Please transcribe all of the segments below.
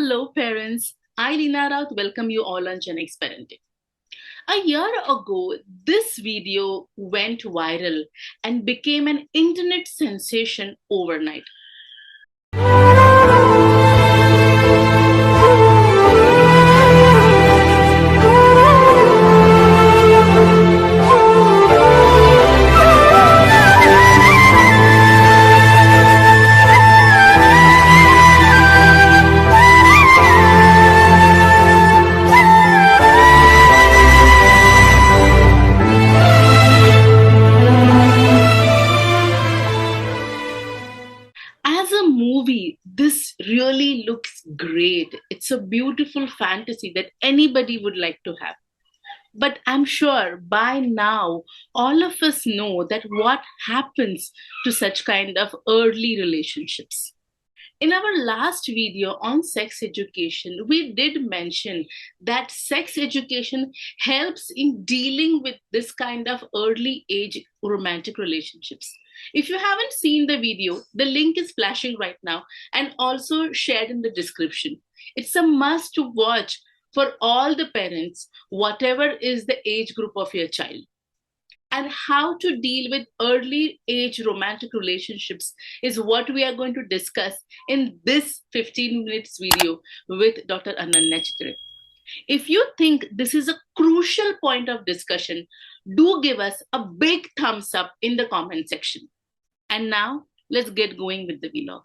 Hello, parents. I, Leena Raut, welcome you all on GenX Parenting. A year ago, this video went viral and became an internet sensation overnight. As a movie, this really looks great. It's a beautiful fantasy that anybody would like to have. But I'm sure by now, all of us know that what happens to such kind of early relationships. In our last video on sex education, we did mention that sex education helps in dealing with this kind of early age romantic relationships. If you haven't seen the video, the link is flashing right now and also shared in the description. It's a must to watch for all the parents, whatever is the age group of your child. And how to deal with early age romantic relationships is what we are going to discuss in this 15 minutes video with Dr. Ananya Chitale. If you think this is a crucial point of discussion, do give us a big thumbs up in the comment section. And now let's get going with the vlog.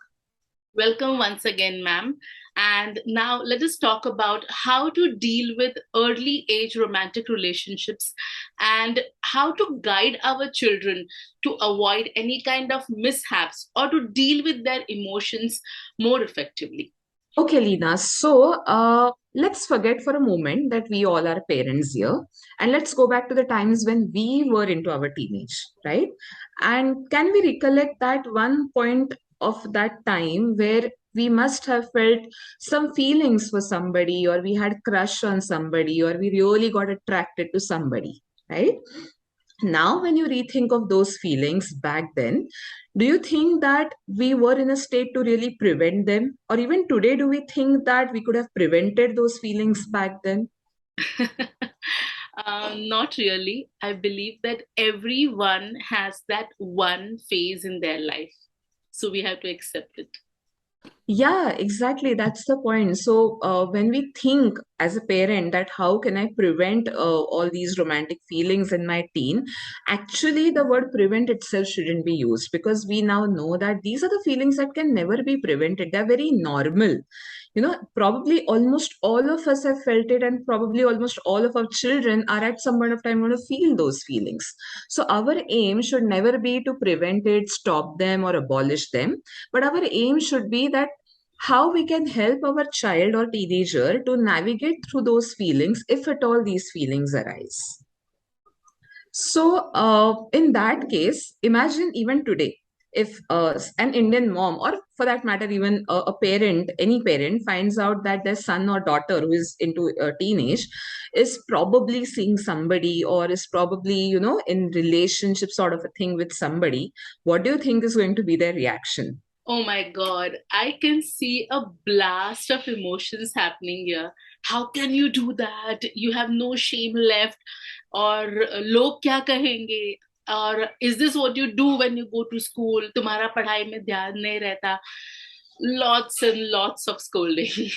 Welcome once again, ma'am. And now let us talk about how to deal with early age romantic relationships and how to guide our children to avoid any kind of mishaps or to deal with their emotions more effectively. Okay, Leena. Let's forget for a moment that we all are parents here, and let's go back to the times when we were into our teenage, right? And can we recollect that one point of that time where we must have felt some feelings for somebody, or we had crush on somebody, or we really got attracted to somebody, right? Now, when you rethink of those feelings back then, do you think that we were in a state to really prevent them? Or even today, do we think that we could have prevented those feelings back then? Not really. I believe that everyone has that one phase in their life. So we have to accept it. Yeah, exactly. That's the point. When we think as a parent that how can I prevent all these romantic feelings in my teen, actually, the word prevent itself shouldn't be used because we now know that these are the feelings that can never be prevented. They're very normal. Probably almost all of us have felt it, and probably almost all of our children are at some point of time going to feel those feelings. So, our aim should never be to prevent it, stop them, or abolish them, but our aim should be that how we can help our child or teenager to navigate through those feelings if at all these feelings arise. In that case, imagine even today, if an Indian mom, or for that matter, even a parent, any parent, finds out that their son or daughter who is into teenage is probably seeing somebody or is probably, in relationship sort of a thing with somebody, what do you think is going to be their reaction? Oh my God, I can see a blast of emotions happening here. How can you do that? You have no shame left. Or लोग क्या कहेंगे? Or is this what you do when you go to school? तुम्हारा पढ़ाई में ध्यान नहीं रहता. Lots and lots of scolding.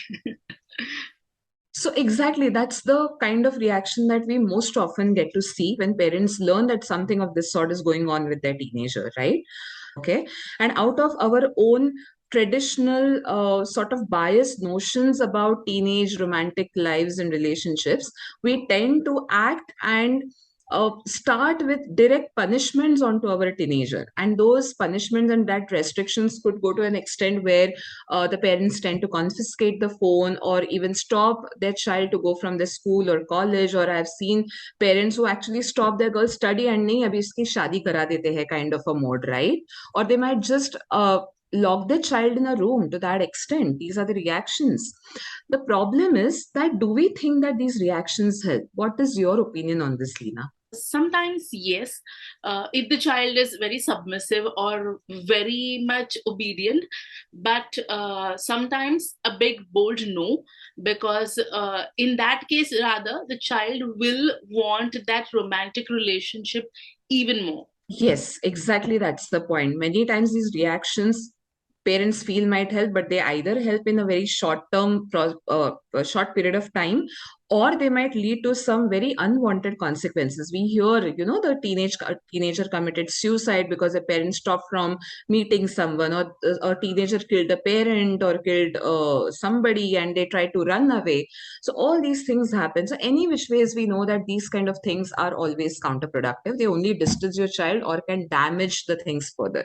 So exactly, that's the kind of reaction that we most often get to see when parents learn that something of this sort is going on with their teenager, right? Okay. And out of our own traditional sort of biased notions about teenage romantic lives and relationships, we tend to act and start with direct punishments onto our teenager, and those punishments and that restrictions could go to an extent where the parents tend to confiscate the phone or even stop their child to go from the school or college. Or I've seen parents who actually stop their girl's study and nahi abhi iski shadi kara dete hai kind of a mode, right? Or they might just lock their child in a room. To that extent, these are the reactions. The problem is that, do we think that these reactions help? What is your opinion on this, Leena? Sometimes, yes, if the child is very submissive or very much obedient, but sometimes a big, bold no, because in that case, rather, the child will want that romantic relationship even more. Yes, exactly. That's the point. Many times these reactions parents feel might help, but they either help in a very a short period of time, or they might lead to some very unwanted consequences. We hear, the teenager committed suicide because a parent stopped from meeting someone, or a teenager killed a parent or killed somebody, and they tried to run away. So all these things happen. So any which ways, we know that these kind of things are always counterproductive. They only distance your child or can damage the things further.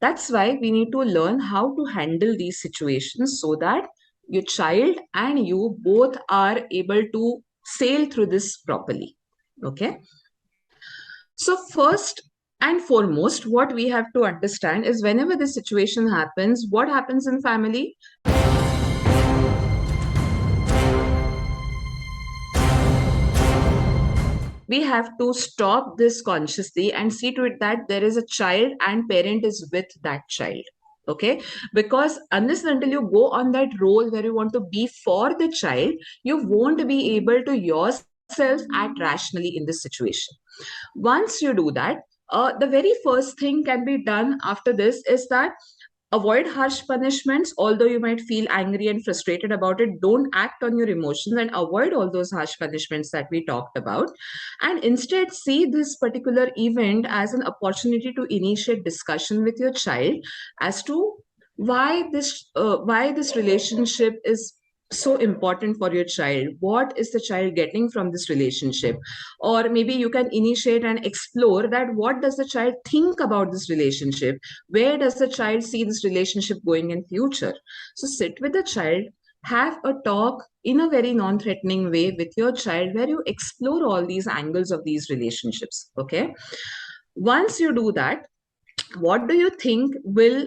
That's why we need to learn how to handle these situations so that your child and you both are able to sail through this properly. Okay. So, first and foremost, what we have to understand is whenever this situation happens, what happens in family? We have to stop this consciously and see to it that there is a child and parent is with that child. Okay, because unless and until you go on that role where you want to be for the child, you won't be able to yourself act rationally in this situation. Once you do that, the very first thing can be done after this is that avoid harsh punishments. Although you might feel angry and frustrated about it, don't act on your emotions and avoid all those harsh punishments that we talked about, and instead see this particular event as an opportunity to initiate discussion with your child as to why this relationship is so important for your child. What is the child getting from this relationship? Or maybe you can initiate and explore that what does the child think about this relationship, where does the child see this relationship going in future. So sit with the child, have a talk in a very non-threatening way with your child where you explore all these angles of these relationships. Okay, once you do that, what do you think will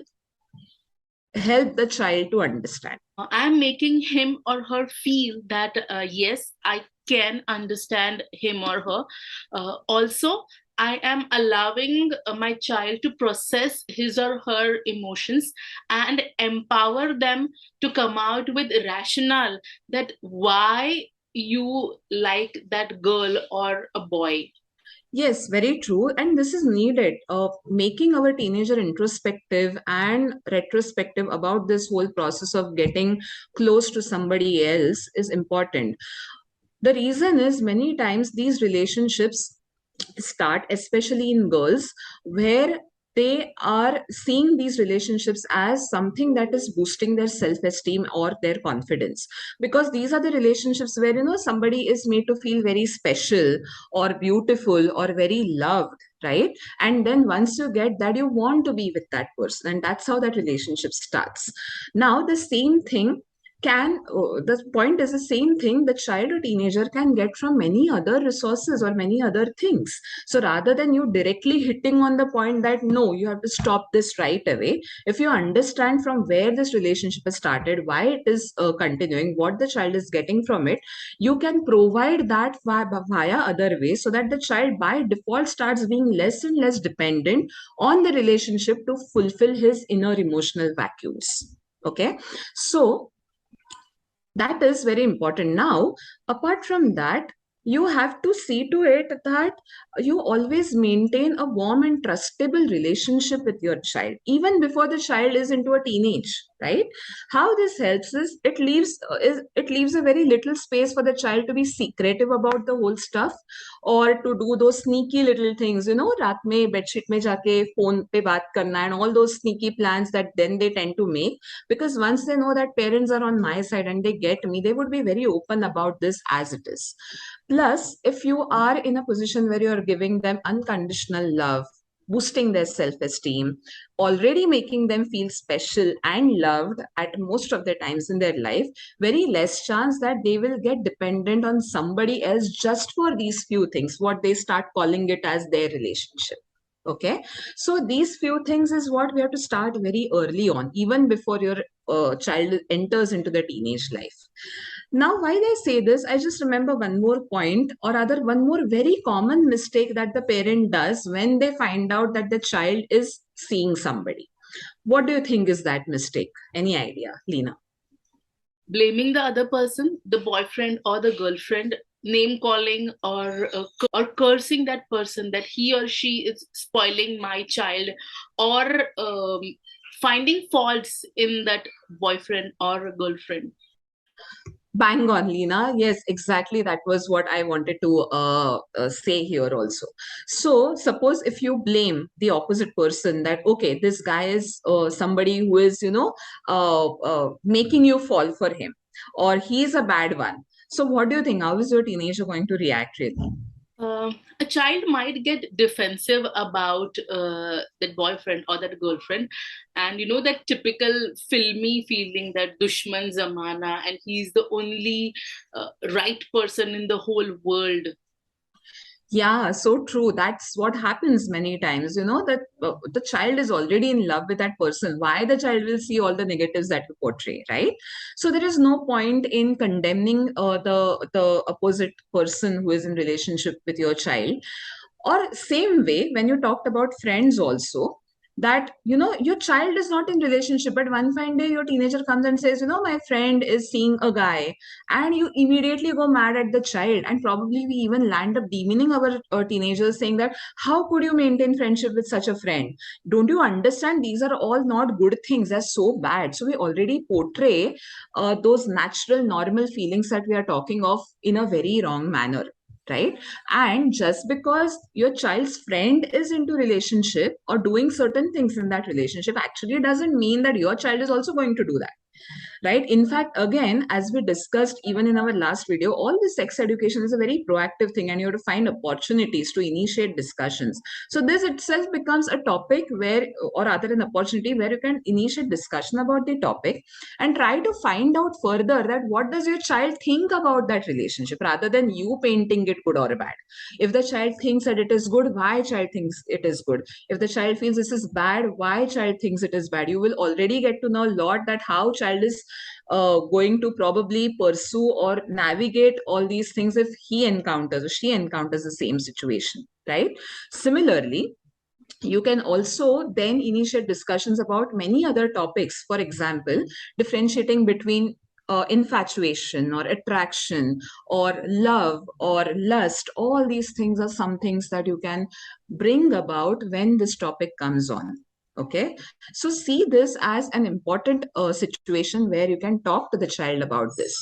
help the child to understand? I'm making him or her feel that yes, I can understand him or her. Also, I am allowing my child to process his or her emotions and empower them to come out with rationale that why you like that girl or a boy. Yes, very true. And this is needed. Making our teenager introspective and retrospective about this whole process of getting close to somebody else is important. The reason is many times these relationships start, especially in girls, where they are seeing these relationships as something that is boosting their self-esteem or their confidence, because these are the relationships where somebody is made to feel very special or beautiful or very loved, right? And then once you get that, you want to be with that person, and that's how that relationship starts. Now the same thing the point is the same thing the child or teenager can get from many other resources or many other things. So rather than you directly hitting on the point that no, you have to stop this right away, if you understand from where this relationship has started, why it is continuing, what the child is getting from it, you can provide that via other ways, so that the child by default starts being less and less dependent on the relationship to fulfill his inner emotional vacuums. Okay, so that is very important. Now, apart from that, you have to see to it that you always maintain a warm and trustable relationship with your child, even before the child is into a teenage, right? How this helps is it leaves a very little space for the child to be secretive about the whole stuff, or to do those sneaky little things, रात में bedsheet में जाके phone पे बात करना, and all those sneaky plans that then they tend to make, because once they know that parents are on my side and they get me, they would be very open about this as it is. Plus, if you are in a position where you are giving them unconditional love, boosting their self-esteem, already making them feel special and loved at most of the times in their life, very less chance that they will get dependent on somebody else just for these few things, what they start calling it as their relationship. Okay, so these few things is what we have to start very early on, even before your child enters into the teenage life. Now, while I say this, I just remember one more point, or rather, one more very common mistake that the parent does when they find out that the child is seeing somebody. What do you think is that mistake? Any idea, Leena? Blaming the other person, the boyfriend or the girlfriend, name calling, or cursing that person that he or she is spoiling my child, or finding faults in that boyfriend or girlfriend. Bang on, Leena. Yes, exactly. That was what I wanted to say here also. So, suppose if you blame the opposite person that, okay, this guy is somebody who is, making you fall for him, or he's a bad one. So, what do you think? How is your teenager going to react really? A child might get defensive about that boyfriend or that girlfriend, and that typical filmy feeling that dushman zamana, and he's the only right person in the whole world. Yeah, so true. That's what happens many times, that the child is already in love with that person. Why the child will see all the negatives that you portray, right? So there is no point in condemning the opposite person who is in relationship with your child. Or same way, when you talked about friends also, that your child is not in relationship, but one fine day your teenager comes and says, my friend is seeing a guy, and you immediately go mad at the child, and probably we even land up demeaning our teenagers, saying that how could you maintain friendship with such a friend? Don't you understand, these are all not good things, they're so bad. So we already portray those natural normal feelings that we are talking of in a very wrong manner, right? And just because your child's friend is into relationship or doing certain things in that relationship actually doesn't mean that your child is also going to do that, right? In fact, again, as we discussed even in our last video, all this sex education is a very proactive thing, and you have to find opportunities to initiate discussions. So this itself becomes a topic where, or rather an opportunity where you can initiate discussion about the topic and try to find out further that what does your child think about that relationship, rather than you painting it good or bad. If the child thinks that it is good, why child thinks it is good? If the child feels this is bad, why child thinks it is bad? You will already get to know a lot that how child is going to probably pursue or navigate all these things if he encounters or she encounters the same situation, right? Similarly, you can also then initiate discussions about many other topics. For example, differentiating between infatuation or attraction or love or lust. All these things are some things that you can bring about when this topic comes on. Okay, so see this as an important situation where you can talk to the child about this.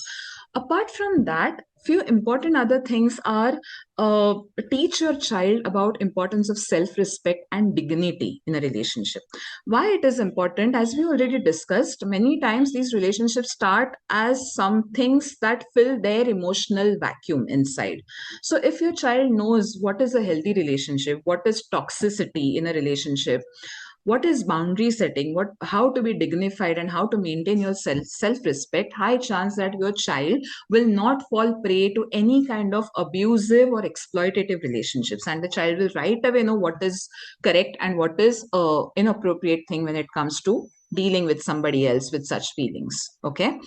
Apart from that, few important other things are, uh, teach your child about importance of self-respect and dignity in a relationship. Why it is important, as we already discussed, many times these relationships start as some things that fill their emotional vacuum inside. So if your child knows what is a healthy relationship, what is toxicity in a relationship, what is boundary setting, what how to be dignified, and how to maintain your self respect, high chance that your child will not fall prey to any kind of abusive or exploitative relationships, and the child will right away know what is correct and what is inappropriate thing when it comes to dealing with somebody else with such feelings. Okay,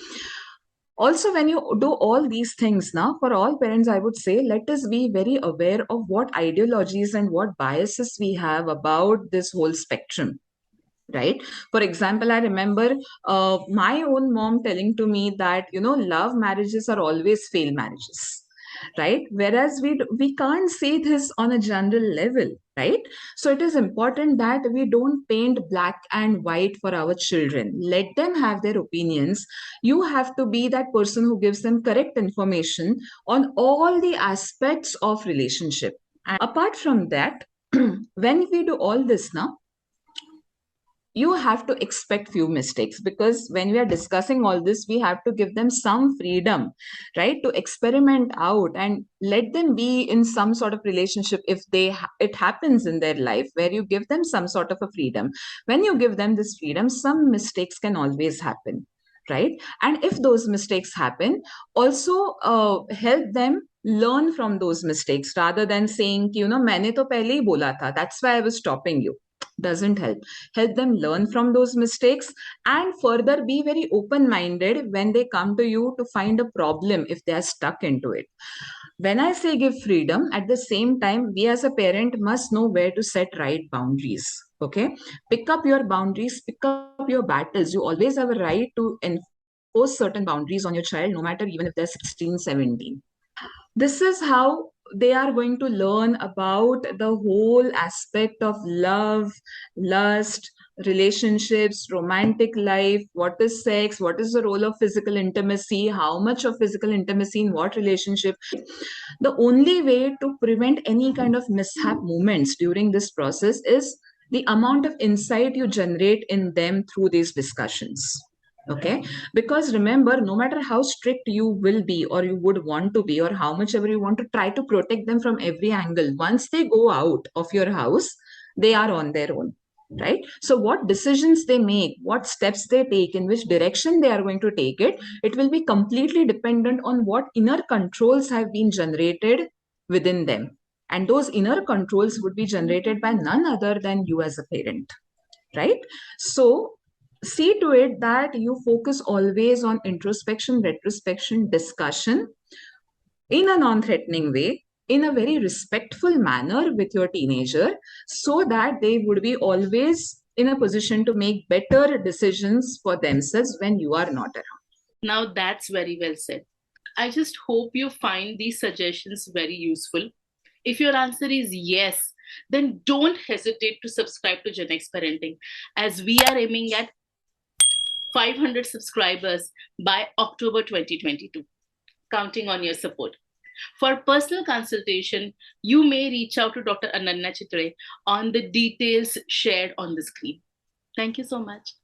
also when you do all these things, now for all parents I would say, let us be very aware of what ideologies and what biases we have about this whole spectrum, right? For example, I remember my own mom telling to me that love marriages are always failed marriages, right? Whereas we can't say this on a general level, right? So it is important that we don't paint black and white for our children. Let them have their opinions. You have to be that person who gives them correct information on all the aspects of relationship. And apart from that, when we do all this now, you have to expect few mistakes, because when we are discussing all this we have to give them some freedom, right, to experiment out and let them be in some sort of relationship. If it happens in their life where you give them some sort of a freedom, when you give them this freedom, some mistakes can always happen, right? And if those mistakes happen, also help them learn from those mistakes, rather than saying, मैंने तो पहले ही बोला था, that's why I was stopping you, doesn't help. Help them learn from those mistakes and further be very open minded when they come to you to find a problem if they are stuck into it. When I say give freedom, at the same time, we as a parent must know where to set right boundaries. Okay. Pick up your boundaries, pick up your battles. You always have a right to enforce certain boundaries on your child, no matter even if they're 16, 17. This is how they are going to learn about the whole aspect of love, lust, relationships, romantic life, what is sex, what is the role of physical intimacy, how much of physical intimacy in what relationship. The only way to prevent any kind of mishap moments during this process is the amount of insight you generate in them through these discussions. Okay, because remember, no matter how strict you will be or you would want to be, or how much ever you want to try to protect them from every angle, once they go out of your house, they are on their own, right? So what decisions they make, what steps they take, in which direction they are going to take it, it will be completely dependent on what inner controls have been generated within them. And those inner controls would be generated by none other than you as a parent, right? So see to it that you focus always on introspection, retrospection, discussion in a non threatening way, in a very respectful manner with your teenager, so that they would be always in a position to make better decisions for themselves when you are not around. Now that's very well said. I just hope you find these suggestions very useful. If your answer is yes, then don't hesitate to subscribe to GenX Parenting, as we are aiming at 500 subscribers by October 2022. Counting on your support. For personal consultation, you may reach out to Dr. Ananya Chitale on the details shared on the screen. Thank you so much.